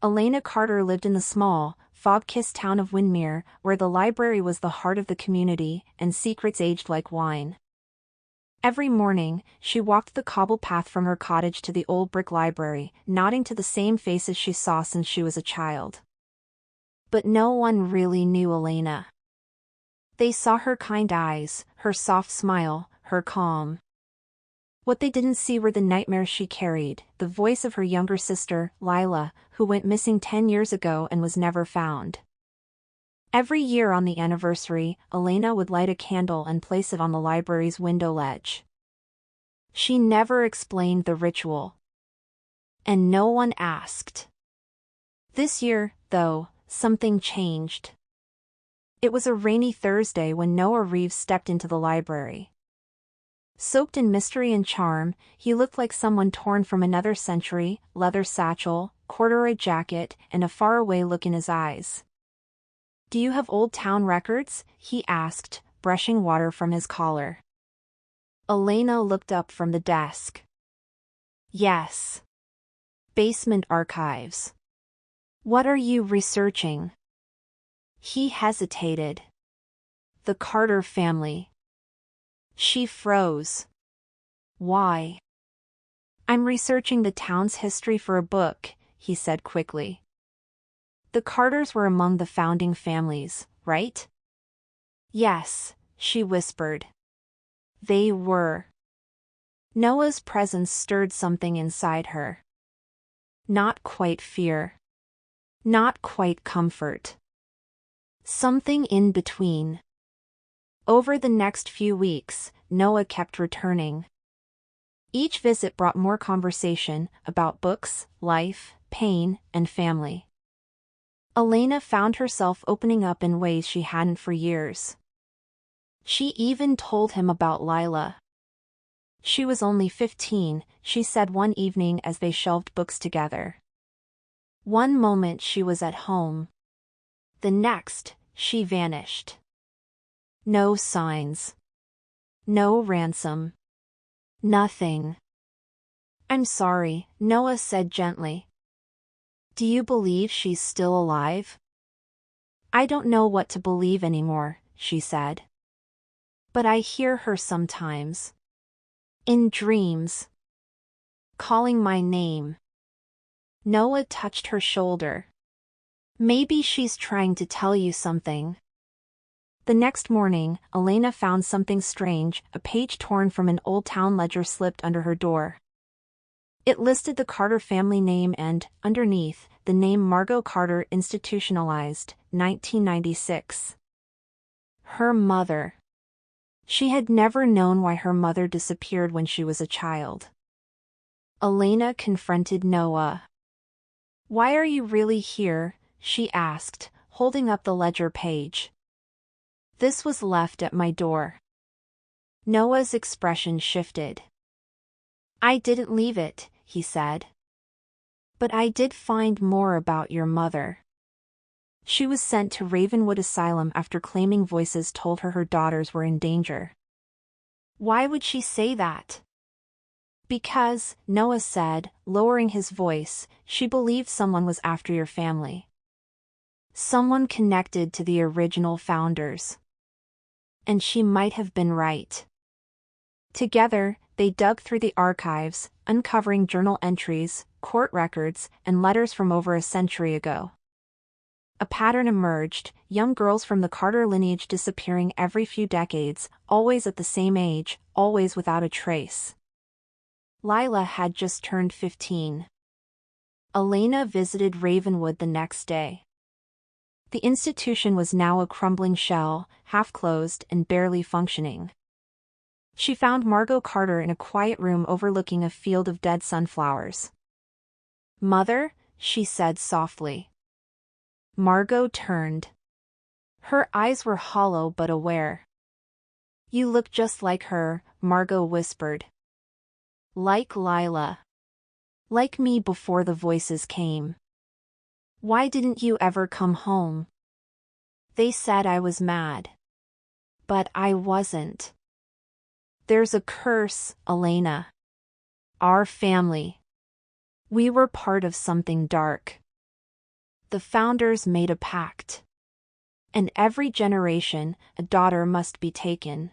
Elena Carter lived in the small, fog-kissed town of Windermere, where the library was the heart of the community, and secrets aged like wine. Every morning, she walked the cobbled path from her cottage to the old brick library, nodding to the same faces she saw since she was a child. But no one really knew Elena. They saw her kind eyes, her soft smile, her calm. What they didn't see were the nightmares she carried, the voice of her younger sister, Lila, who went missing 10 years ago and was never found. Every year on the anniversary, Elena would light a candle and place it on the library's window ledge. She never explained the ritual. And no one asked. This year, though, something changed. It was a rainy Thursday when Noah Reeves stepped into the library. Soaked in mystery and charm, he looked like someone torn from another century, leather satchel, corduroy jacket, and a faraway look in his eyes. "Do you have old town records?" he asked, brushing water from his collar. Elena looked up from the desk. "Yes. Basement archives." "What are you researching?" He hesitated. "The Carter family." She froze. "Why?" "I'm researching the town's history for a book," he said quickly. "The Carters were among the founding families, right?" "Yes," she whispered. "They were." Noah's presence stirred something inside her. Not quite fear. Not quite comfort. Something in between. Over the next few weeks, Noah kept returning. Each visit brought more conversation about books, life, pain, and family. Elena found herself opening up in ways she hadn't for years. She even told him about Lila. She was only 15, she said one evening as they shelved books together. One moment she was at home. The next, she vanished. No signs. No ransom. Nothing. "I'm sorry," Noah said gently. "Do you believe she's still alive?" "I don't know what to believe anymore," she said. "But I hear her sometimes. In dreams. Calling my name." Noah touched her shoulder. "Maybe she's trying to tell you something." The next morning, Elena found something strange, a page torn from an old town ledger slipped under her door. It listed the Carter family name and, underneath, the name Margot Carter institutionalized, 1996. Her mother. She had never known why her mother disappeared when she was a child. Elena confronted Noah. "Why are you really here?" she asked, holding up the ledger page. "This was left at my door." Noah's expression shifted. "I didn't leave it," he said. "But I did find more about your mother. She was sent to Ravenwood Asylum after claiming voices told her her daughters were in danger." "Why would she say that?" "Because," Noah said, lowering his voice, "she believed someone was after your family. Someone connected to the original founders. And she might have been right." Together, they dug through the archives, uncovering journal entries, court records, and letters from over a century ago. A pattern emerged: young girls from the Carter lineage disappearing every few decades, always at the same age, always without a trace. Lila had just turned 15. Elena visited Ravenwood the next day. The institution was now a crumbling shell, half-closed and barely functioning. She found Margot Carter in a quiet room overlooking a field of dead sunflowers. "Mother?" she said softly. Margot turned. Her eyes were hollow but aware. "You look just like her," Margot whispered. "Like Lila. Like me before the voices came. Why didn't you ever come home?" "They said I was mad. But I wasn't." "There's a curse, Elena. Our family. We were part of something dark. The founders made a pact. And every generation, a daughter must be taken.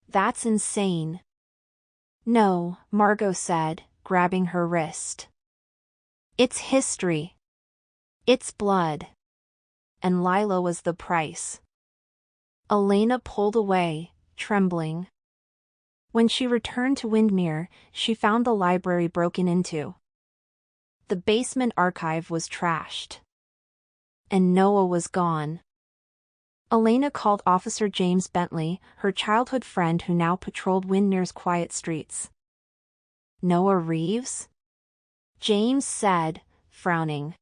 That's insane. No, Margot said, grabbing her wrist. It's history. It's blood. And Lila was the price. Elena pulled away, trembling. When she returned to Windmere, she found the library broken into. The basement archive was trashed. And Noah was gone. Elena called Officer James Bentley, her childhood friend who now patrolled Windmere's quiet streets. Noah Reeves? James said, frowning.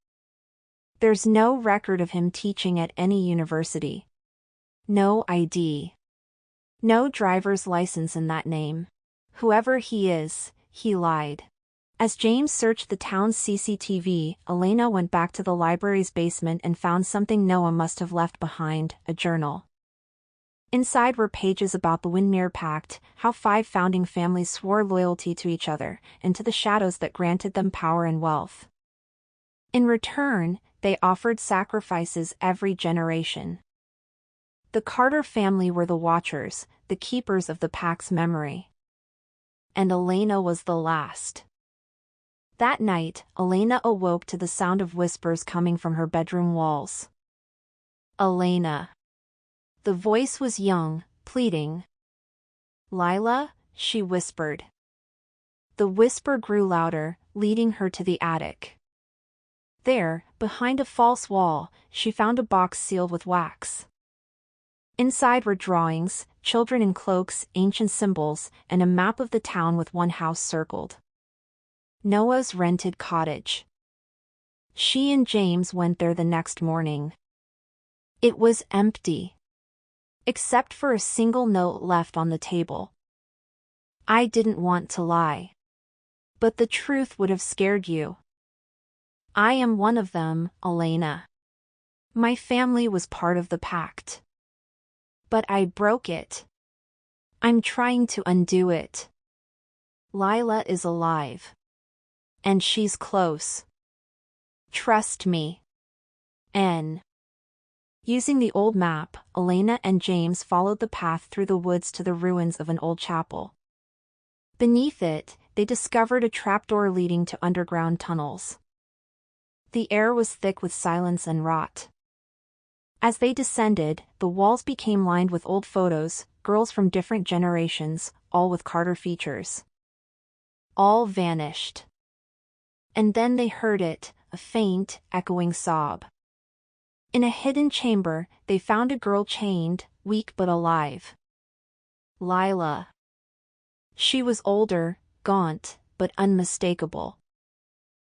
There's no record of him teaching at any university. No ID. No driver's license in that name. Whoever he is, he lied. As James searched the town's CCTV, Elena went back to the library's basement and found something Noah must have left behind, a journal. Inside were pages about the Windmere Pact, how 5 founding families swore loyalty to each other, and to the shadows that granted them power and wealth. In return, they offered sacrifices every generation. The Carter family were the watchers, the keepers of the Pact's memory. And Elena was the last. That night, Elena awoke to the sound of whispers coming from her bedroom walls. Elena. The voice was young, pleading. Lila, she whispered. The whisper grew louder, leading her to the attic. There, behind a false wall, she found a box sealed with wax. Inside were drawings, children in cloaks, ancient symbols, and a map of the town with one house circled. Noah's rented cottage. She and James went there the next morning. It was empty. Except for a single note left on the table. I didn't want to lie. But the truth would have scared you. I am one of them, Elena. My family was part of the pact. But I broke it. I'm trying to undo it. Lila is alive. And she's close. Trust me. N. Using the old map, Elena and James followed the path through the woods to the ruins of an old chapel. Beneath it, they discovered a trapdoor leading to underground tunnels. The air was thick with silence and rot. As they descended, the walls became lined with old photos, girls from different generations, all with Carter features. All vanished. And then they heard it, a faint, echoing sob. In a hidden chamber, they found a girl chained, weak but alive. Lila. She was older, gaunt, but unmistakable.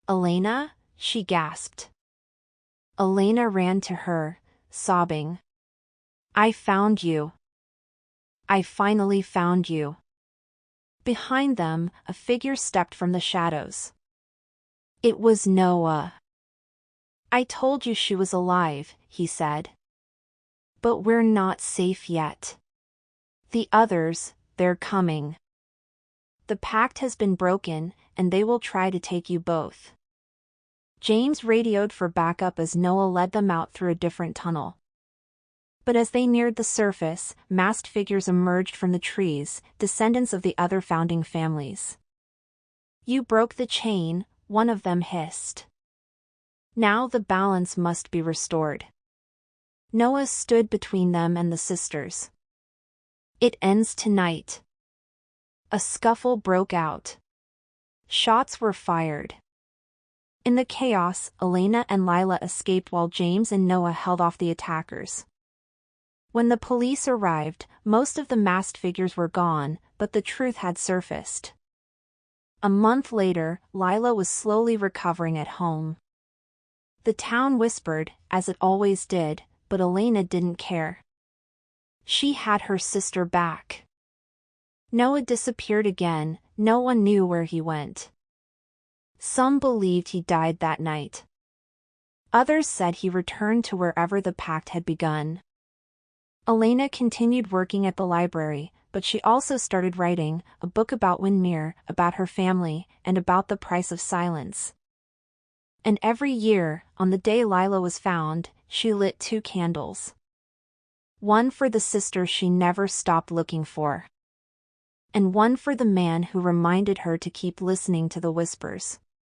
Elena, she gasped. Elena ran to her, sobbing. I found you. I finally found you. Behind them, a figure stepped from the shadows. It was Noah. I told you she was alive, he said. But we're not safe yet. The others, they're coming. The pact has been broken, and they will try to take you both. James radioed for backup as Noah led them out through a different tunnel. But as they neared the surface, masked figures emerged from the trees, descendants of the other founding families. You broke the chain, one of them hissed. Now the balance must be restored. Noah stood between them and the sisters. It ends tonight. A scuffle broke out. Shots were fired. In the chaos, Elena and Lila escaped while James and Noah held off the attackers. When the police arrived, most of the masked figures were gone, but the truth had surfaced. A month later, Lila was slowly recovering at home. The town whispered, as it always did, but Elena didn't care. She had her sister back. Noah disappeared again, no one knew where he went. Some believed he died that night. Others said he returned to wherever the pact had begun. Elena continued working at the library, but she also started writing, a book about Windmere, about her family, and about the price of silence. And every year, on the day Lila was found, she lit 2 candles. One for the sister she never stopped looking for. And one for the man who reminded her to keep listening to the whispers.